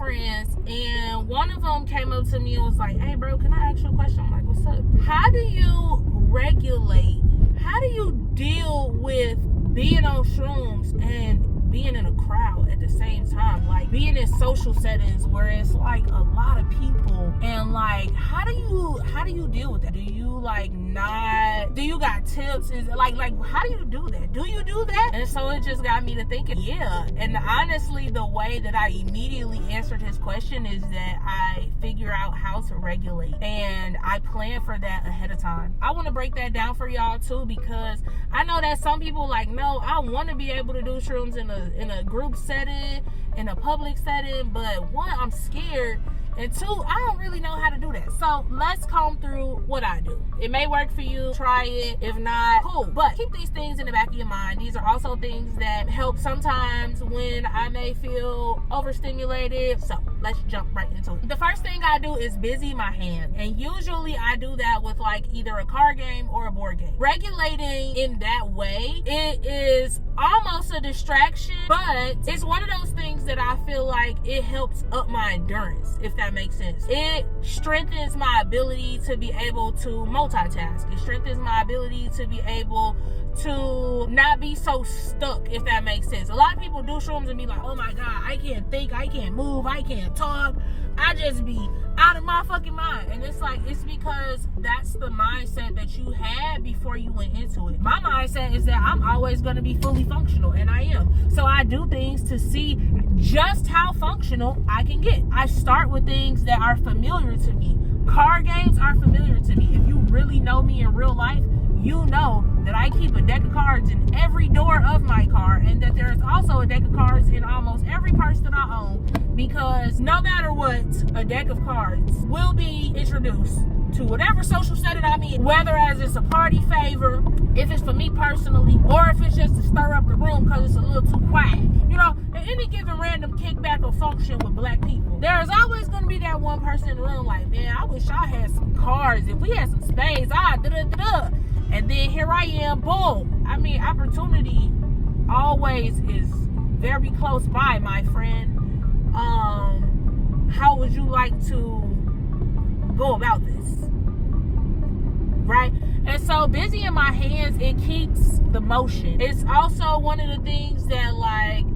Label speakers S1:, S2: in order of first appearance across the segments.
S1: friends, and one of them came up to me and was like, hey bro, can I ask you a question? I'm like, what's up? How do you deal with being on shrooms and being in a crowd at the same time, like being in social settings where it's like a lot of people, and like how do you deal with that? Do you do you got tips? Is like how do you do that? Do you do that? And so it just got me to thinking, yeah. And honestly, the way that I immediately answered his question is that I figure out how to regulate, and I plan for that ahead of time. I want to break that down for y'all too, because I know that some people like, no, I want to be able to do shrooms in a group setting, in a public setting, but one, I'm scared, and two, I don't really know how to do that. So let's comb through what I do. It may work for you, try it. If not, cool. But keep these things in the back of your mind. These are also things that help sometimes when I may feel overstimulated. So let's jump right into it. The first thing I do is busy my hand, and usually I do that with like either a card game or a board game. Regulating in that way, it is almost a distraction, but it's one of those things that I feel like it helps up my endurance, if that makes sense. It strengthens my ability to be able to multitask. It strengthens my ability to be able to not be so stuck, if that makes sense. A lot of people do shrooms and be like, oh my god, I can't think, I can't move, I can't talk, I just be out of my fucking mind. And it's like, it's because that's the mindset that you had before you went into it. My mindset is that I'm always going to be fully functional, and I am. So I do things to see just how functional I can get. I start with things that are familiar to me. Card games are familiar to me. If you really know me in real life, you know that I keep a deck of cards in every door of my car, and that there is also a deck of cards in almost every purse that I own, because no matter what, a deck of cards will be introduced to whatever social setting I'm in, whether as it's a party favor, if it's for me personally, or if it's just to stir up the room because it's a little too quiet. You know, at any given random kickback or function with black people, there's always going to be that one person in the room like, man, I wish I had some cards. If we had some spades, and then here I am, boom. I mean, opportunity always is very close by, my friend. How would you like to go about this? Right? And so busy in my hands, it keeps the motion. It's also one of the things that like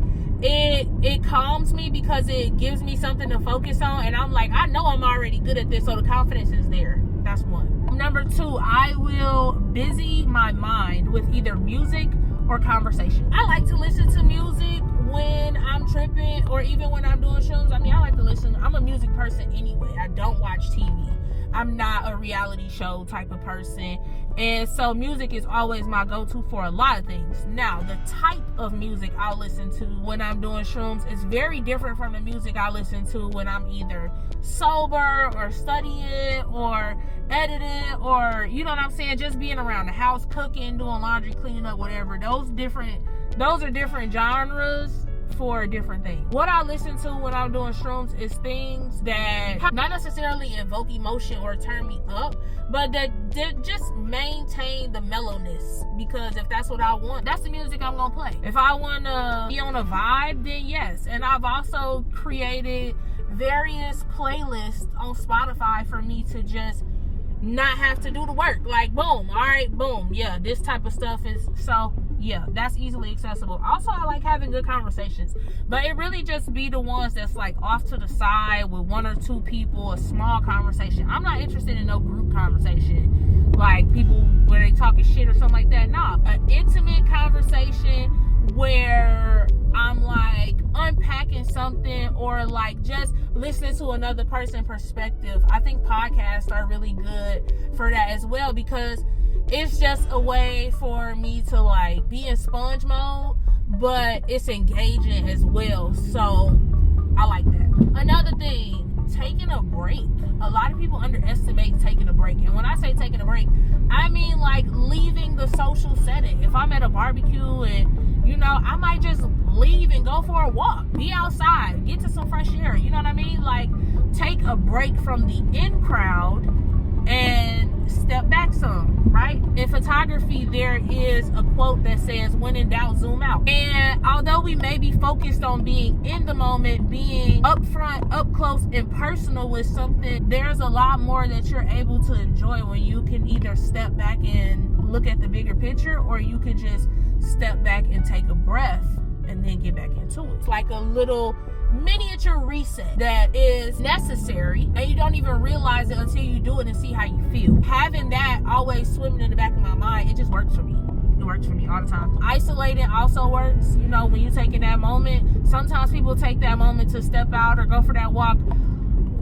S1: it calms me, because it gives me something to focus on, and I'm like, I know I'm already good at this, so the confidence is there. That's one. Number two, I will busy my mind with either music or conversation. I like to listen to music when I'm tripping, or even when I'm doing shrooms. I mean, I like to listen. I'm a music person anyway. I don't watch TV. I'm not a reality show type of person, and so music is always my go-to for a lot of things. Now, the type of music I'll listen to when I'm doing shrooms is very different from the music I listen to when I'm either sober or studying or editing, or, you know what I'm saying, just being around the house, cooking, doing laundry, cleaning up, whatever. Those are different genres for different things. What I listen to when I'm doing shrooms is things that not necessarily invoke emotion or turn me up, but that just maintain the mellowness, because if that's what I want, that's the music I'm gonna play. If I want to be on a vibe, then yes. And I've also created various playlists on Spotify for me to just not have to do the work. Like, boom, all right, boom, yeah, this type of stuff is, so yeah, that's easily accessible. Also, I like having good conversations, but it really just be the ones that's like off to the side with one or two people, a small conversation. I'm not interested in no group conversation, like people where they talking shit or something like that. Nah, an intimate conversation where I'm like unpacking something, or like just listening to another person's perspective. I think podcasts are really good for that as well, because it's just a way for me to like be in sponge mode, but it's engaging as well. So I like that. Another thing, taking a break. A lot of people underestimate taking a break. And when I say taking a break, I mean like leaving the social setting. If I'm at a barbecue and, you know, I might just leave and go for a walk, be outside, get to some fresh air. You know what I mean? Like, take a break from the in crowd and step back some, right? In photography, there is a quote that says, when in doubt, zoom out. And although we may be focused on being in the moment, being up front, up close and personal with something, there's a lot more that you're able to enjoy when you can either step back and look at the bigger picture, or you could just step back and take a breath and then get back into it. It's like a little miniature reset that is necessary, and you don't even realize it until you do it and see how you feel. Having that always swimming in the back of my mind, it just works for me. It works for me all the time. Isolating also works. You know, when you're taking that moment, sometimes people take that moment to step out or go for that walk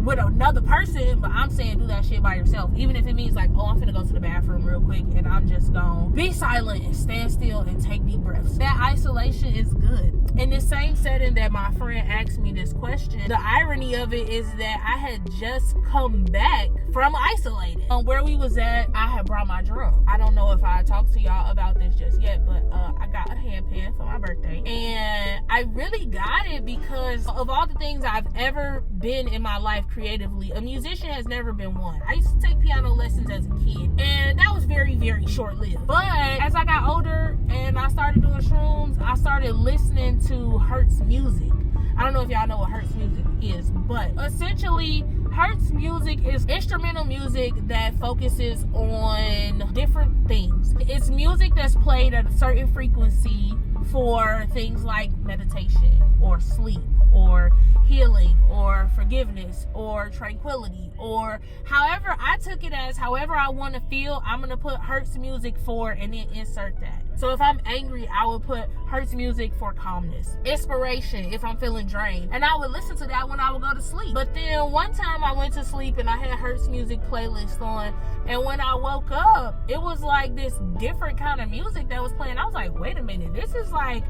S1: with another person, but I'm saying do that shit by yourself. Even if it means like, oh, I'm finna go to the bathroom real quick and I'm just gonna be silent and stand still and take deep breaths. That isolation is good. In the same setting that my friend asked me this question, the irony of it is that I had just come back from isolating. Where we was at, I had brought my drum. I don't know if I talked to y'all about this just yet, but I got a handpan for my birthday, and I really got it because of all the things I've ever been in my life creatively, a musician has never been one. I used to take piano lessons as a kid, and that was very, very short-lived. But as I got older and I started doing shrooms, I started listening to Hertz music. I don't know if y'all know what Hertz music is, but essentially Hertz music is instrumental music that focuses on different things. It's music that's played at a certain frequency for things like meditation or sleep or healing or forgiveness or tranquility, or however I took it as however I want to feel, I'm going to put Hertz music for and then insert that. So if I'm angry, I would put Hertz music for calmness. Inspiration if I'm feeling drained. And I would listen to that when I would go to sleep. But then one time I went to sleep and I had Hertz music playlist on, and when I woke up, it was like this different kind of music that was playing. I was like, wait a minute, this is like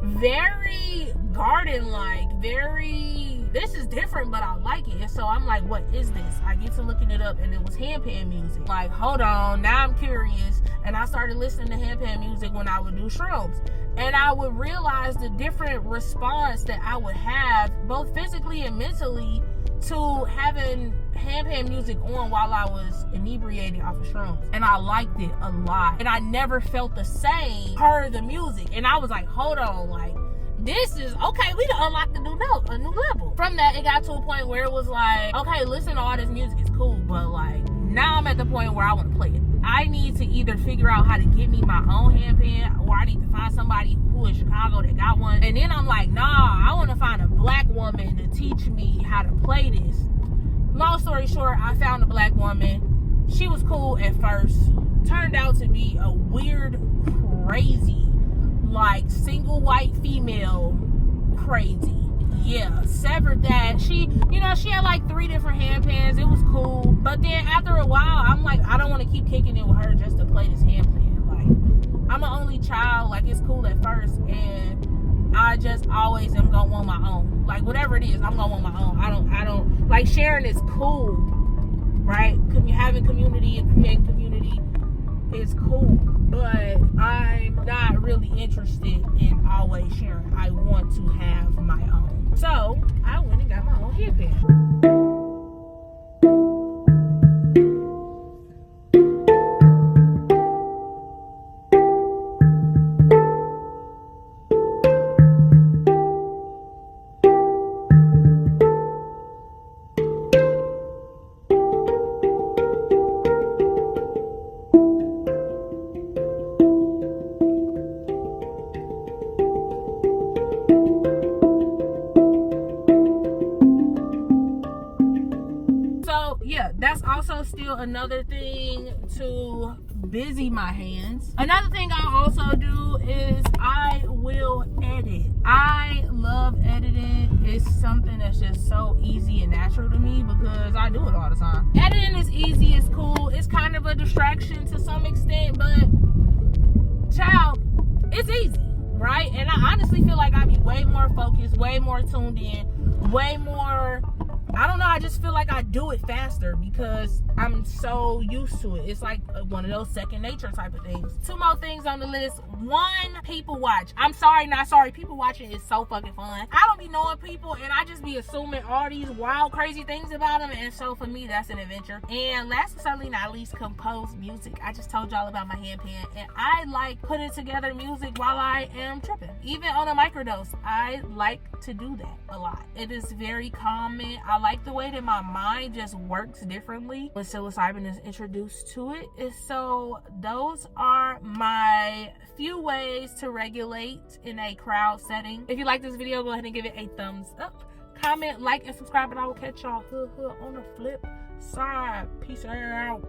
S1: very garden-like, this is different, but I like it. And so I'm like, what is this? I get to looking it up, and it was handpan music. Like, hold on, now I'm curious. And I started listening to handpan music when I would do shrooms, and I would realize the different response that I would have, both physically and mentally, to having handpan music on while I was inebriated off of shrooms. And I liked it a lot, and I never felt the same per the music. And I was like, hold on, like, this is okay, we done unlocked a new level. From that, it got to a point where it was like, okay, listen to all this music, it's cool, but like, now I'm at the point where I want to play it. I need to either figure out how to get me my own handpan, or I need to find somebody who in Chicago that got one. And then I'm like, nah, I want to find a black woman to teach me how to play this. Long story short, I found a black woman. She was cool at first. Turned out to be a weird, crazy, like single white female crazy. Yeah, severed that. She had like 3 different handpans. It was cool. But then after a while, I'm like, I don't want to keep kicking it with her just to play this handpan. Like, I'm an only child. Like, it's cool at first, and I just always am gonna want my own. Like, whatever it is, I'm gonna want my own. I don't like sharing is cool, right? Having community and creating community is cool, but I'm not really interested in always sharing. I want to have my own. So I went and got my own headband. Yeah, that's also still another thing to busy my hands. Another thing I also do is I will edit. I love editing. It's something that's just so easy and natural to me because I do it all the time. Editing is easy, it's cool, it's kind of a distraction to some extent, but child, it's easy, right? And I honestly feel like I'd be way more focused, way more tuned in, way more I don't know, I just feel like I do it faster because I'm so used to it. It's like one of those second nature type of things. 2 more things on the list. 1, people watch. I'm sorry, not sorry. People watching is so fucking fun. I don't be knowing people and I just be assuming all these wild, crazy things about them. And so for me, that's an adventure. And last but certainly not least, compose music. I just told y'all about my handpan, and I like putting together music while I am tripping. Even on a microdose, I like to do that a lot. It is very calming. I like the way that my mind just works differently when psilocybin is introduced to it. And so those are my few ways to regulate in a crowd setting. If you like this video, go ahead and give it a thumbs up. Comment, like, and subscribe, and I will catch y'all on the flip side. Peace out.